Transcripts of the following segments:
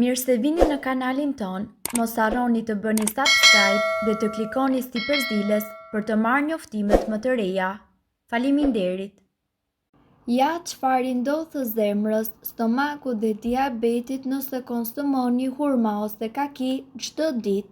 Mirë se vini në kanalin ton, mos harroni të bëni subscribe dhe të klikoni si përzdiles për të marrë njoftimet më të reja. Faleminderit! Ja çfarë i ndodh zemrës, stomakut dhe diabetit nëse konsumoni hurma ose kaki çdo ditë.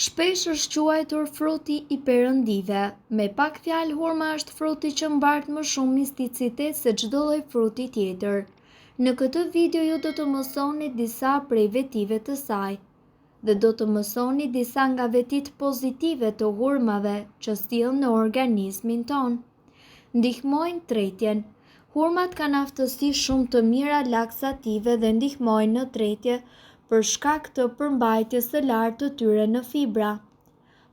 Shpesh është quajtur fruti i perëndive. Me pak fjalë, hurma është fruti që mbart më shumë misticitet se çdo lloj fruti tjetër. Në këtë video ju do të mësoni disa prej vetive të saj dhe do të mësoni disa nga vetit pozitive të hurmave që sillen në organizmin ton. Ndihmojnë tretjen. Hurmat kanë aftësi shumë të mira laksative dhe ndihmojnë në tretje për shkak të përmbajtjes së lartë të tyre në fibra.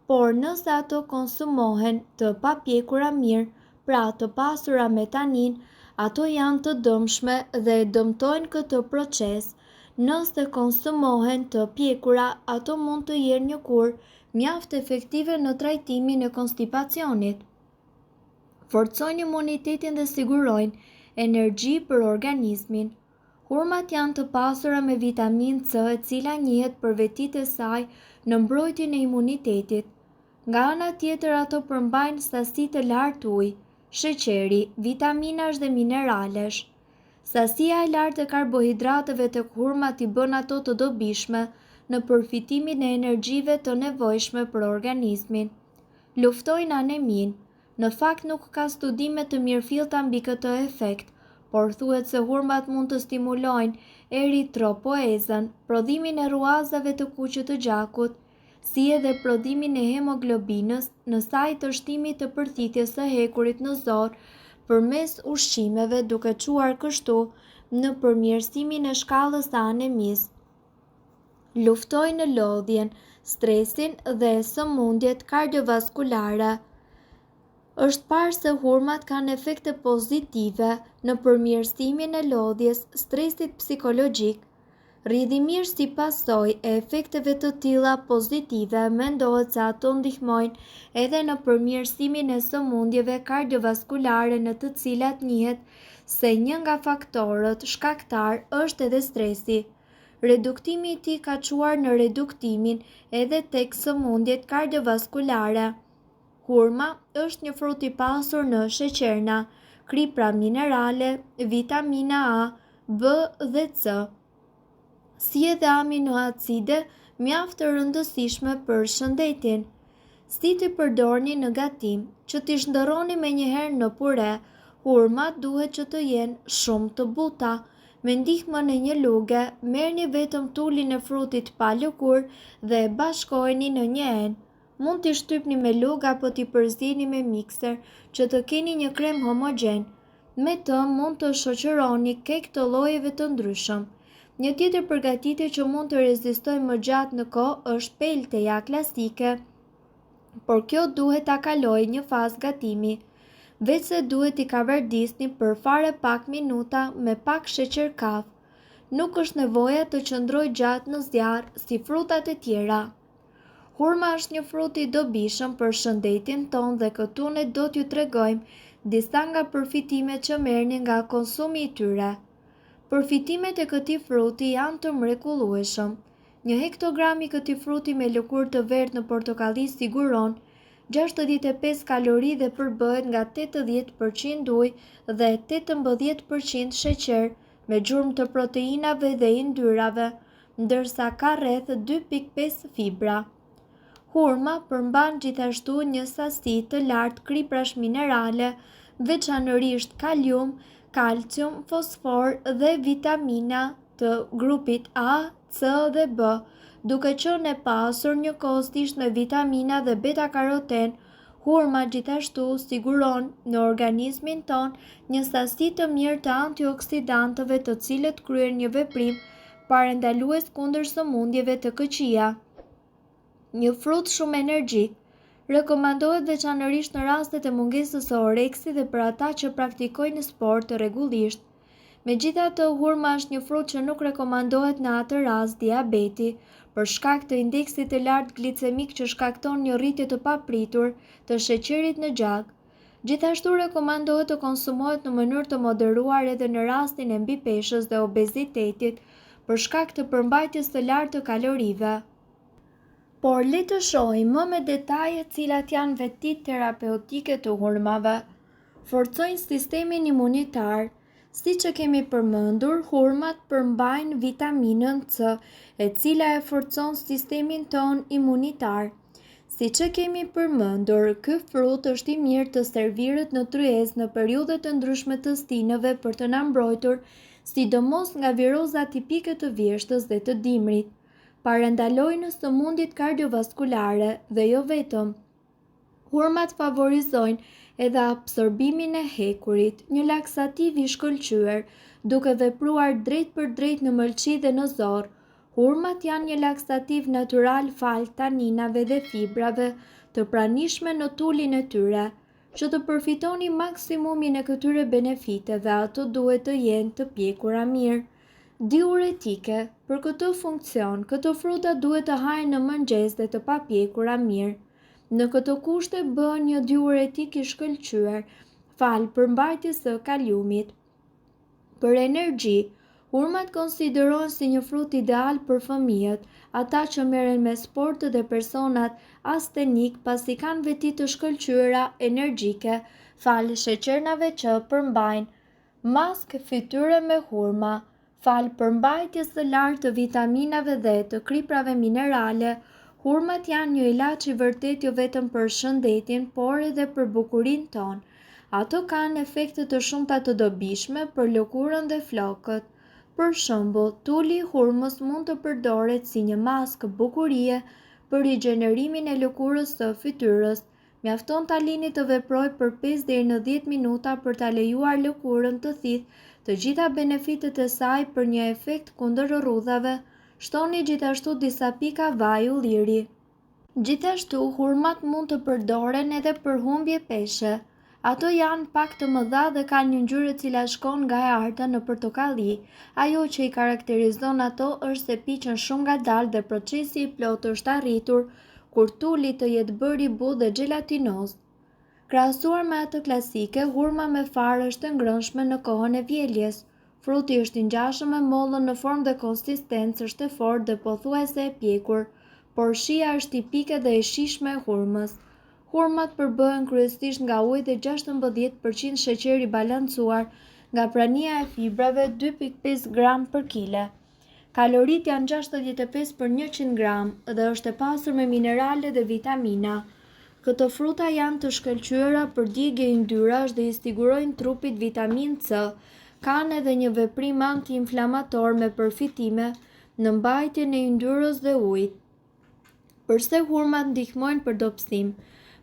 Por nëse ato konsumohen të papjekura mirë, pra të pasura me tanin, ato janë të dëmshme dhe dëmtojnë këtë proces. Nëse konsumohen të pjekura, ato mund të jenë një kur mjaft efektive në trajtimin e konstipacionit. Forcojnë imunitetin dhe sigurojnë energji për organizmin. Hurmat janë të pasura me vitaminë C, e cila njihet për vetitë e saj në mbrojtjen e imunitetit. Nga ana tjetër, ato përmbajnë sasi të lartë ujë, sheqeri, vitaminash dhe mineralesh. Sasia e lartë e karbohidrateve tek hurmat i bën ato të dobishme në përfitimin e energjive të nevojshme për organizmin. Luftojnë anemin. Në fakt nuk ka studime të mirëfillta mbi këtë efekt, por thuhet se hurmat mund të stimulojnë eritropoezën, prodhimin e ruazave të kuqe të gjakut, si edhe prodhimin e hemoglobinës në sajt të shtimit të përthithjes së hekurit në zor përmes ushqimeve, duke çuar kështu në përmirësimin e shkallës së anemisë. Luftojnë lodhjen, stresin dhe sëmundjet kardiovaskulare. Është parë se hurmat kanë efekte pozitive në përmirësimin e lodhjes, stresit psikologjik. Rrjedhimisht si pasojë e efekteve të tilla pozitive, mendohet se ato ndihmojnë edhe në përmirësimin e sëmundjeve kardiovaskulare, në të cilat njihet se një nga faktorët shkaktar është edhe stresi. Reduktimi i tij ka çuar në reduktimin edhe tek sëmundjet kardiovaskulare. Hurma është një frut i pasur në sheqerna, kripra minerale, vitamina A, B dhe C, si edhe aminoacide mjaft të rëndësishme për shëndetin. Si t'i përdorni në gatim, që t'i shndërroni menjëherë në pure, hurmat duhet që të jenë shumë të buta. Me ndihmën e një luge, merrni vetëm tulin e frutit pa lëkurë dhe e bashkojeni në një enë. Mund t'i shtypni me lugë apo t'i përzini me mikser që të keni një krem homogjen. Me të mund të shoqëroni kek të llojeve të ndryshëm. Një tjetër përgatitje që mund të rezistojë më gjatë në kohë është pelteja klasike, por kjo duhet ta kalojë një fazë gatimi. Veçse duhet t'i kavardisni për fare pak minuta me pak sheqer kaf. Nuk është nevoja të qëndrojë gjatë në zjarr si frutat e tjera. Hurma është një frut i dobishëm për shëndetin ton dhe këtu ne do t'ju tregojmë disa nga përfitimet që merrni nga konsumi i tyre. Përfitimet e këtij fruti janë të mrekullueshëm. 1 hektogram i këtij fruti me lëkurë të verdhë në portokalli siguron 65 kalori dhe përbëhet nga 80% ujë dhe 18% sheqer, me gjurmë të proteinave dhe yndyrave, ndërsa ka rreth 2.5 fibra. Hurma përmban gjithashtu një sasi të lartë kriprash minerale, veçanërisht kalium, kalcium, fosfor dhe vitamina të grupit A, C dhe B, duke qenë e pasur njëkohësisht me vitamina dhe beta-karoten. Hurma gjithashtu siguron në organizmin ton një sasi të mirë të antioksidantëve, të cilët kryejnë një veprim parandalues kundër sëmundjeve të këqija. Një frut shumë energjik. Rekomandohet veçanërisht në rastet e mungesës së oreksit dhe për ata që praktikojnë sport rregullisht. Megjithatë, hurma është një frut që nuk rekomandohet në atë rast diabeti, për shkak të indeksit të lartë glicemik që shkakton një rritje të papritur të sheqerit në gjak. Gjithashtu rekomandohet të konsumohet në mënyrë të moderuar edhe në rastin e mbipeshës dhe obezitetit, për shkak të përmbajtjes së lartë të kalorive. Por le të shohim më me detaje cilat janë vetitë terapeutike të hurmave. Forcojnë sistemin imunitar. Siç e kemi përmendur, hurmat përmbajnë vitaminën C, e cila e forcon sistemin ton imunitar. Siç e kemi përmendur, ky frut është i mirë të serviret në tryezë në periudhë të ndryshme të stinëve për të na mbrojtur, sidomos nga viroza tipike të vjeshtës dhe të dimrit. Parandalojnë sëmundjet kardiovaskulare dhe jo vetëm. Hurmat favorizojnë edhe absorbimin e hekurit, një laksativ i shkëlqyer, duke vepruar drejt për drejt në mëlçi dhe në zorë. Hurmat janë një laksativ natyral fal taninave dhe fibrave të pranishme në tulin e tyre. Që të përfitoni maksimumin e këtyre benefiteve, ato duhet të jenë të pjekura mirë. Diuretike. Për këtë funksion, këto fruta duhet të hahen në mëngjes dhe të papjekura mirë. Në këto kushte bën një diuretik i shkëlqyer, fal përmbajtjes së kaliumit. Për energji, hurmat konsiderohen si një frut ideal për fëmijët, ata që merren me sport dhe personat astenik pasi kanë veti të shkëlqyera energjike, fal sheqernave që përmbajnë. Mask fytyre me hurma. Fal përmbajtjes së lartë të vitaminave dhe të kriprave minerale, hurmat janë një ilaç i vërtet jo vetëm për shëndetin, por edhe për bukurinë tonë. Ato kanë efekte të shumta të dobishme për lëkurën dhe flokët. Për shembull, tuli i hurmës mund të përdoret si një maskë bukurie për rigjenerimin e lëkurës së fytyrës. Mjafton ta lini të veprojë për 5 deri në 10 minuta për ta lejuar lëkurën të thithë të gjitha benefitet e saj për një efekt kundër rrudhave. Shtoni gjithashtu disa pika vaj ulliri. Gjithashtu, hurmat mund të përdoren edhe për humbje peshe. Ato janë pak të mëdha dhe kanë një ngjyrë e cila shkon nga e arta në portokalli. Ajo që i karakterizon ato është se piqen shumë ngadalë dhe procesi i plotë është arritur kur tuli të jetë bërë i butë dhe gjelatinoz. Krahasuar me atë klasike, hurma me farë është e ngrënshme në kohën e vjeljes. Fruti është i ngjashëm me mollën në formë dhe konsistencë, është e fortë dhe pothuajse e pjekur, por shija është tipike dhe e shijshme e hurmës. Hurmat përbëhen kryesisht nga ujë dhe 16% sheqer i balancuar, nga prania e fibrave 2.5 gram për kile. Kalorit janë 65 për 100 gram dhe është e pasur me minerale dhe vitamina. Këto fruta janë të shkëlqyera për djegje yndyrash dhe i sigurojnë trupit vitaminë C. Kanë edhe një veprim anti-inflamator me përfitime në mbajtjen e yndyrës dhe ujit. Përse hurmat ndihmojnë për dobësim?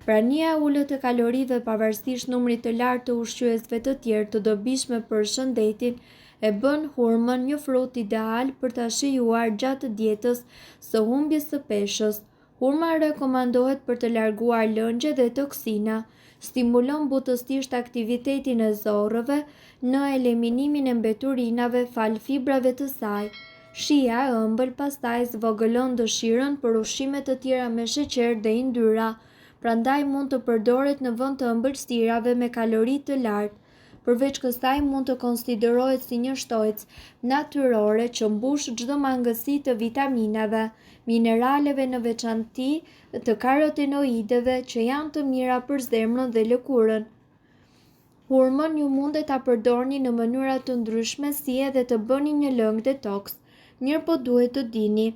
Prania e ulët e kalorive pavarësisht numrit të lartë të ushqyesve të tjerë të dobishme për shëndetin e bën hurmën një frut ideal për ta shijuar gjatë dietës së humbjes së peshës. Hurma rekomandohet për të larguar lëngje dhe toksina, stimulon butësisht aktivitetin e zorrëve në eliminimin e mbeturinave fal fibrave të saj. Shija e ëmbël pastaj zvogëlon dëshirën për ushqime të tjera me sheqer dhe yndyra, prandaj mund të përdoret në vend të ëmbëlsirave me kalori të lartë. Përveç kësaj mund të konsiderohet si një shtojcë natyrore që mbush çdo mangësi të vitaminave, mineraleve në veçanti të karotenoideve që janë të mira për zemrën dhe lëkurën. Hurmën ju mundet ta përdorni në mënyra të ndryshme si edhe të bëni një lëng detoks. Mirëpo duhet të dini,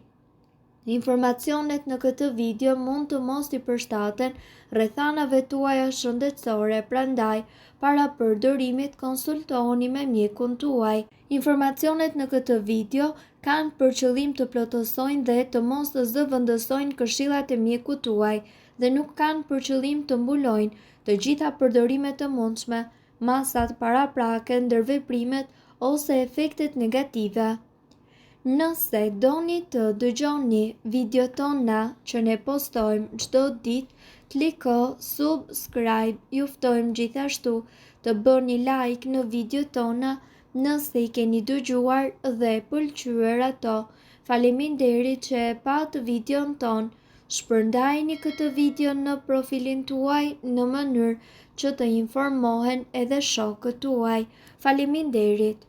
informacionet në këtë video mund të mos i përshtaten rrethanave tuaja shëndetësore, prandaj para përdorimit konsultohuni me mjekun tuaj. Informacionet në këtë video kanë për qëllim të plotësojnë dhe të mos të zëvendësojnë këshillat e mjekut tuaj dhe nuk kanë për qëllim të mbulojnë të gjitha përdorimet të mundshme, masat paraprake, ndërveprimet ose efektet negative. Nëse doni të dëgjoni video tona që ne postojmë çdo ditë, kliko subscribe. Ju ftojmë gjithashtu të bëni like në video tona nëse i keni dëgjuar dhe pëlqyer ato. Faleminderit që e pat videon ton. Shpërndajini këtë video në profilin tuaj në mënyrë që të informohen edhe shokët tuaj. Faleminderit.